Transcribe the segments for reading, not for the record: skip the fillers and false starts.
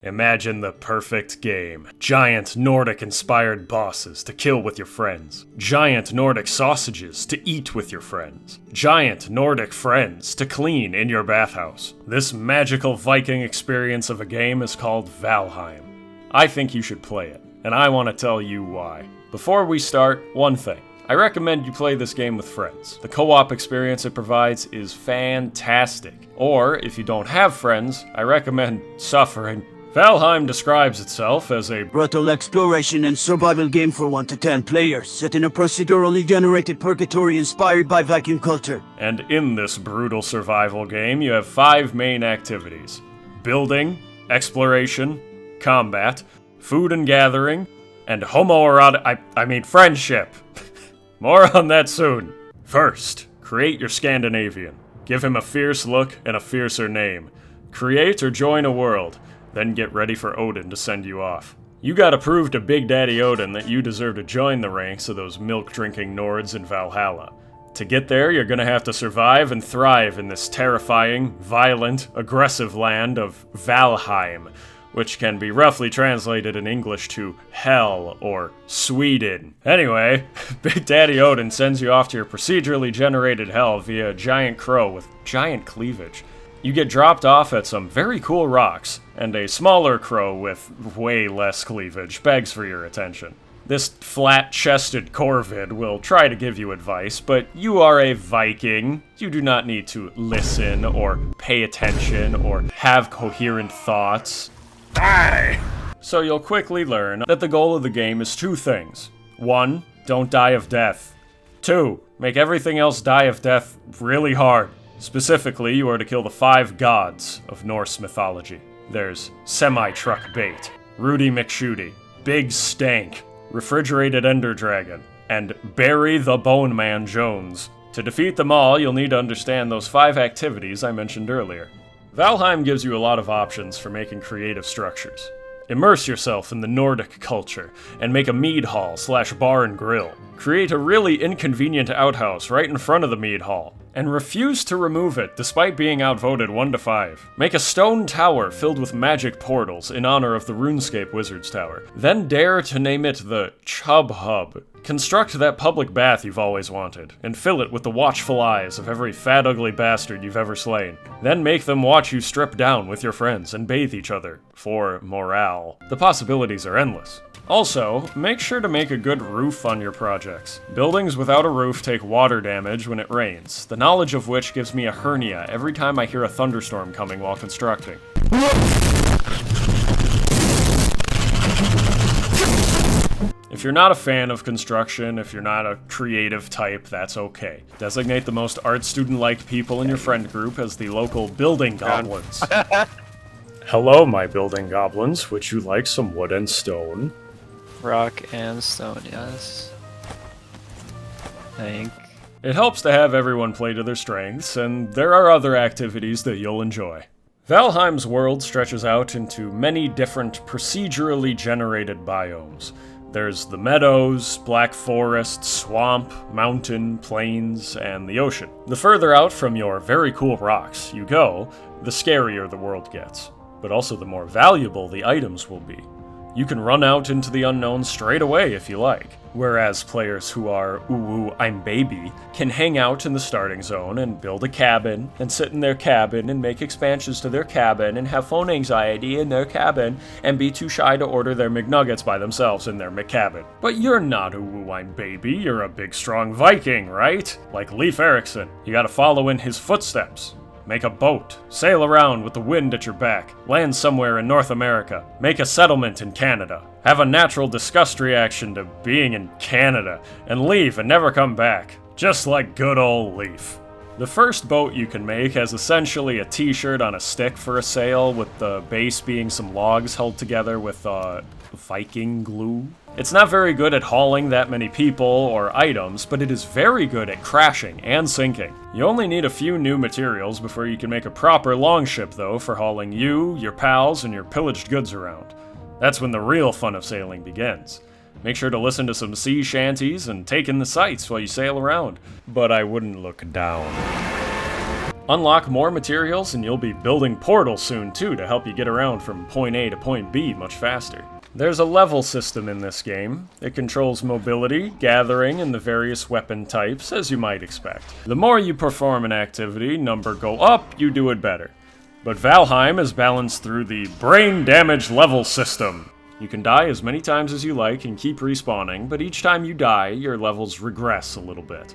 Imagine the perfect game. Giant Nordic-inspired bosses to kill with your friends. Giant Nordic sausages to eat with your friends. Giant Nordic friends to clean in your bathhouse. This magical Viking experience of a game is called Valheim. I think you should play it, and I want to tell you why. Before we start, one thing. I recommend you play this game with friends. The co-op experience it provides is fantastic. Or, if you don't have friends, I recommend suffering. Valheim describes itself as a brutal exploration and survival game for 1 to 10 players, set in a procedurally generated purgatory inspired by Viking culture. And in this brutal survival game, you have 5 main activities. Building, exploration, combat, food and gathering, and friendship. More on that soon. First, create your Scandinavian. Give him a fierce look and a fiercer name. Create or join a world. Then get ready for Odin to send you off. You gotta prove to Big Daddy Odin that you deserve to join the ranks of those milk-drinking Nords in Valhalla. To get there, you're gonna have to survive and thrive in this terrifying, violent, aggressive land of Valheim, which can be roughly translated in English to Hell or Sweden. Anyway, Big Daddy Odin sends you off to your procedurally generated hell via a giant crow with giant cleavage. You get dropped off at some very cool rocks, and a smaller crow with way less cleavage begs for your attention. This flat-chested corvid will try to give you advice, but you are a Viking. You do not need to listen, or pay attention, or have coherent thoughts. Die! So you'll quickly learn that the goal of the game is 2 things. 1, don't die of death. 2, make everything else die of death really hard. Specifically, you are to kill the 5 gods of Norse mythology. There's Semi-Truck Bait, Rudy McShooty, Big Stank, Refrigerated Ender Dragon, and Barry the Bone Man Jones. To defeat them all, you'll need to understand those 5 activities I mentioned earlier. Valheim gives you a lot of options for making creative structures. Immerse yourself in the Nordic culture, and make a mead hall / bar and grill. Create a really inconvenient outhouse right in front of the mead hall, and refuse to remove it despite being outvoted 1 to 5. Make a stone tower filled with magic portals in honor of the RuneScape Wizard's Tower. Then dare to name it the Chub Hub. Construct that public bath you've always wanted, and fill it with the watchful eyes of every fat ugly bastard you've ever slain. Then make them watch you strip down with your friends and bathe each other, for morale. The possibilities are endless. Also, make sure to make a good roof on your projects. Buildings without a roof take water damage when it rains, the knowledge of which gives me a hernia every time I hear a thunderstorm coming while constructing. If you're not a fan of construction, if you're not a creative type, that's okay. Designate the most art student-like people in your friend group as the local building goblins. Hello, my building goblins. Would you like some wood and stone? Rock and stone, yes. It helps to have everyone play to their strengths, and there are other activities that you'll enjoy. Valheim's world stretches out into many different procedurally generated biomes. There's the meadows, black forest, swamp, mountain, plains, and the ocean. The further out from your very cool rocks you go, the scarier the world gets, but also the more valuable the items will be. You can run out into the unknown straight away if you like, whereas players who are ooh, I'm baby can hang out in the starting zone and build a cabin, and sit in their cabin and make expansions to their cabin and have phone anxiety in their cabin and be too shy to order their McNuggets by themselves in their McCabin. But you're not ooh, I'm baby, you're a big strong Viking, right? Like Leif Erikson, you gotta follow in his footsteps. Make a boat, sail around with the wind at your back, land somewhere in North America, make a settlement in Canada, have a natural disgust reaction to being in Canada, and leave and never come back, just like good old Leif. The first boat you can make has essentially a t-shirt on a stick for a sail, with the base being some logs held together with Viking glue. It's not very good at hauling that many people or items, but it is very good at crashing and sinking. You only need a few new materials before you can make a proper longship, though, for hauling you, your pals, and your pillaged goods around. That's when the real fun of sailing begins. Make sure to listen to some sea shanties and take in the sights while you sail around, but I wouldn't look down. Unlock more materials and you'll be building portals soon too to help you get around from point A to point B much faster. There's a level system in this game. It controls mobility, gathering, and the various weapon types, as you might expect. The more you perform an activity, number go up, you do it better. But Valheim is balanced through the brain damage level system. You can die as many times as you like and keep respawning, but each time you die, your levels regress a little bit.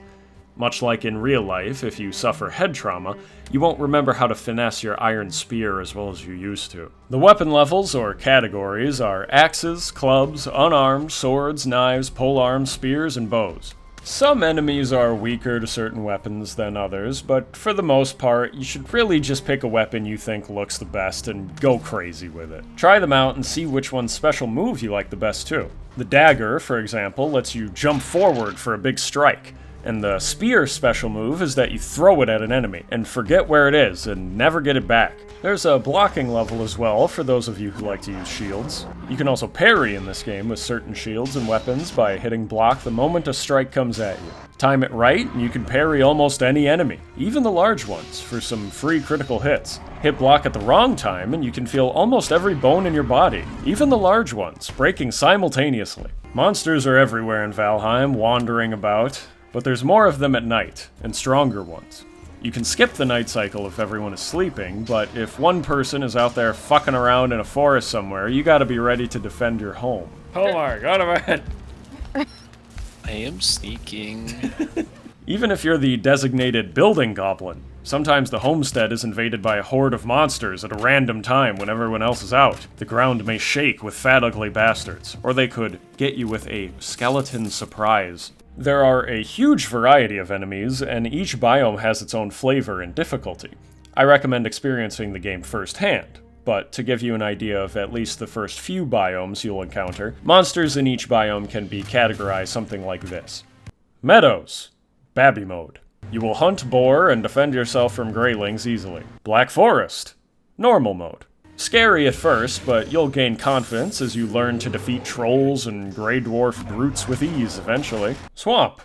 Much like in real life, if you suffer head trauma, you won't remember how to finesse your iron spear as well as you used to. The weapon levels, or categories, are axes, clubs, unarmed, swords, knives, polearms, spears, and bows. Some enemies are weaker to certain weapons than others, but for the most part, you should really just pick a weapon you think looks the best and go crazy with it. Try them out and see which one's special move you like the best too. The dagger, for example, lets you jump forward for a big strike. And the spear special move is that you throw it at an enemy, and forget where it is, and never get it back. There's a blocking level as well, for those of you who like to use shields. You can also parry in this game with certain shields and weapons by hitting block the moment a strike comes at you. Time it right, and you can parry almost any enemy, even the large ones, for some free critical hits. Hit block at the wrong time, and you can feel almost every bone in your body, even the large ones, breaking simultaneously. Monsters are everywhere in Valheim, wandering about. But there's more of them at night, and stronger ones. You can skip the night cycle if everyone is sleeping, but if one person is out there fucking around in a forest somewhere, you gotta be ready to defend your home. Oh my god, I am sneaking. Even if you're the designated building goblin, sometimes the homestead is invaded by a horde of monsters at a random time when everyone else is out. The ground may shake with fat ugly bastards, or they could get you with a skeleton surprise. There are a huge variety of enemies, and each biome has its own flavor and difficulty. I recommend experiencing the game firsthand, but to give you an idea of at least the first few biomes you'll encounter, monsters in each biome can be categorized something like this. Meadows, Babby mode. You will hunt boar and defend yourself from greylings easily. Black Forest, normal mode. Scary at first, but you'll gain confidence as you learn to defeat trolls and grey dwarf brutes with ease eventually. Swamp.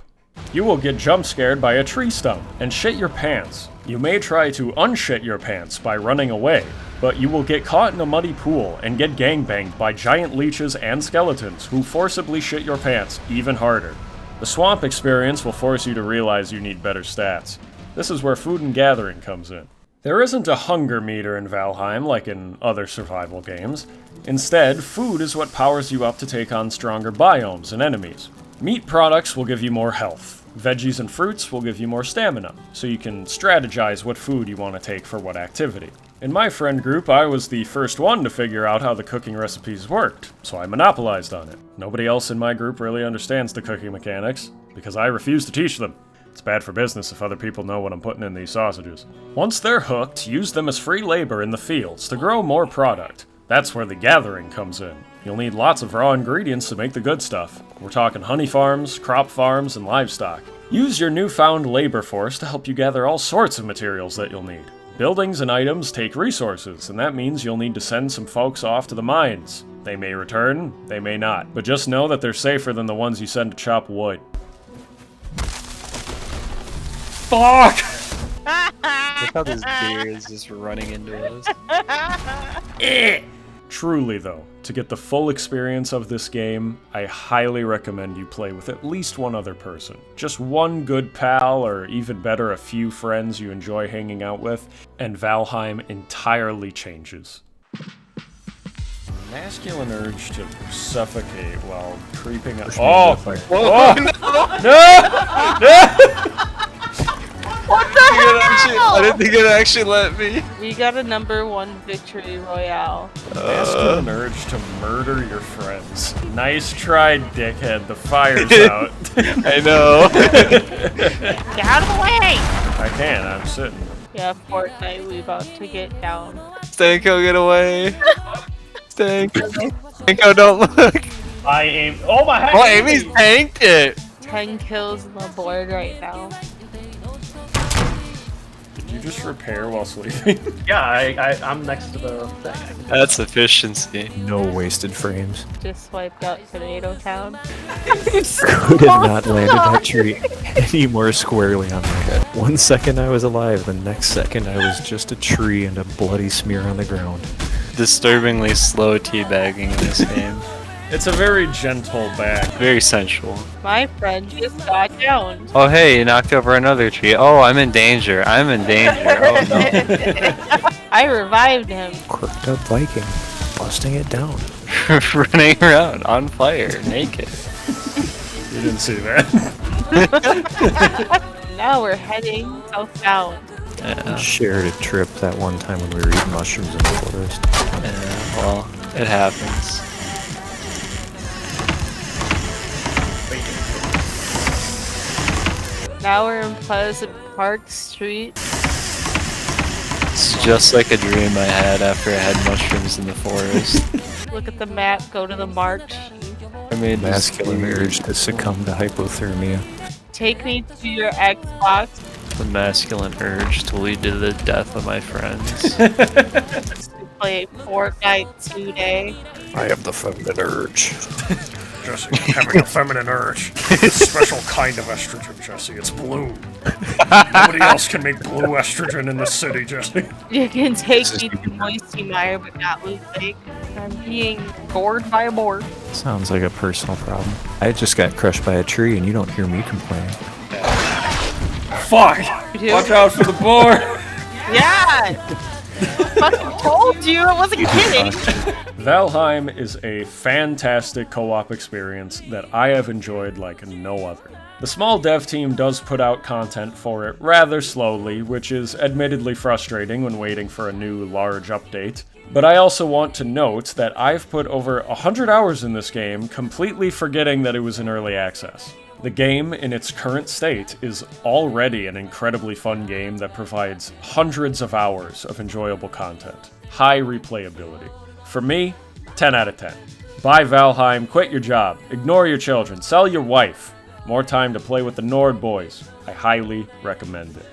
You will get jump scared by a tree stump and shit your pants. You may try to unshit your pants by running away, but you will get caught in a muddy pool and get gangbanged by giant leeches and skeletons who forcibly shit your pants even harder. The swamp experience will force you to realize you need better stats. This is where food and gathering comes in. There isn't a hunger meter in Valheim like in other survival games. Instead, food is what powers you up to take on stronger biomes and enemies. Meat products will give you more health. Veggies and fruits will give you more stamina, so you can strategize what food you want to take for what activity. In my friend group, I was the first one to figure out how the cooking recipes worked, so I monopolized on it. Nobody else in my group really understands the cooking mechanics, because I refuse to teach them. It's bad for business if other people know what I'm putting in these sausages. Once they're hooked, use them as free labor in the fields to grow more product. That's where the gathering comes in. You'll need lots of raw ingredients to make the good stuff. We're talking honey farms, crop farms, and livestock. Use your newfound labor force to help you gather all sorts of materials that you'll need. Buildings and items take resources, and that means you'll need to send some folks off to the mines. They may return, they may not, but just know that they're safer than the ones you send to chop wood. Fuck! Look how this deer is just running into us. Truly though, to get the full experience of this game, I highly recommend you play with at least one other person. Just one good pal, or even better, a few friends you enjoy hanging out with, and Valheim entirely changes. Masculine urge to suffocate while creeping up. Oh! Whoa! No! No! What the hell? I didn't think it actually let me. We got a #1 victory royale. Masculine urge to murder your friends. Nice try, dickhead. The fire's out. I know. Get out of the way! I can't. I'm sitting. Yeah, Fortnite, we about to get down. Stanko, get away. Stanko, don't look. I aim. Oh my heck! Oh, Amy's tanked it. 10 kills on the board right now. Did you just repair while sleeping? Yeah, I'm next to the thing. That's efficiency. No wasted frames. Just wiped out Tomato Town. Could have not landed that tree any more squarely on my head. 1 second I was alive, the next second I was just a tree and a bloody smear on the ground. Disturbingly slow teabagging in this game. It's a very gentle bag. Very sensual. My friend just got down. Oh hey, you knocked over another tree. Oh, I'm in danger. I'm in danger. Oh no. I revived him. Quirked up Viking, busting it down. Running around on fire, naked. You didn't see that. Now we're heading southbound. Yeah, Shared a trip that one time when we were eating mushrooms in the forest. yeah, well, it happens. Now we're in Pleasant Park Street. It's just like a dream I had after I had mushrooms in the forest. Look at the map, go to the mark sheet. I made Masculine urge to succumb to hypothermia. Take me to your Xbox. the masculine urge to lead to the death of my friends. To play Fortnite today. I have the feminine urge. Jesse, having a feminine urge. It's a special kind of estrogen, Jesse. It's blue. Nobody else can make blue estrogen in the city, Jesse. You can take me to Moisty Mire, but not Loot Lake. I'm being gored by a boar. Sounds like a personal problem. I just got crushed by a tree and you don't hear me complaining. Fuck! Watch out for the boar! Yeah! Fucking told you, I wasn't kidding! Valheim is a fantastic co-op experience that I have enjoyed like no other. The small dev team does put out content for it rather slowly, which is admittedly frustrating when waiting for a new large update. But I also want to note that I've put over 100 hours in this game, completely forgetting that it was in early access. The game, in its current state, is already an incredibly fun game that provides hundreds of hours of enjoyable content. High replayability. For me, 10 out of 10. Buy Valheim, quit your job, ignore your children, sell your wife. More time to play with the Nord boys. I highly recommend it.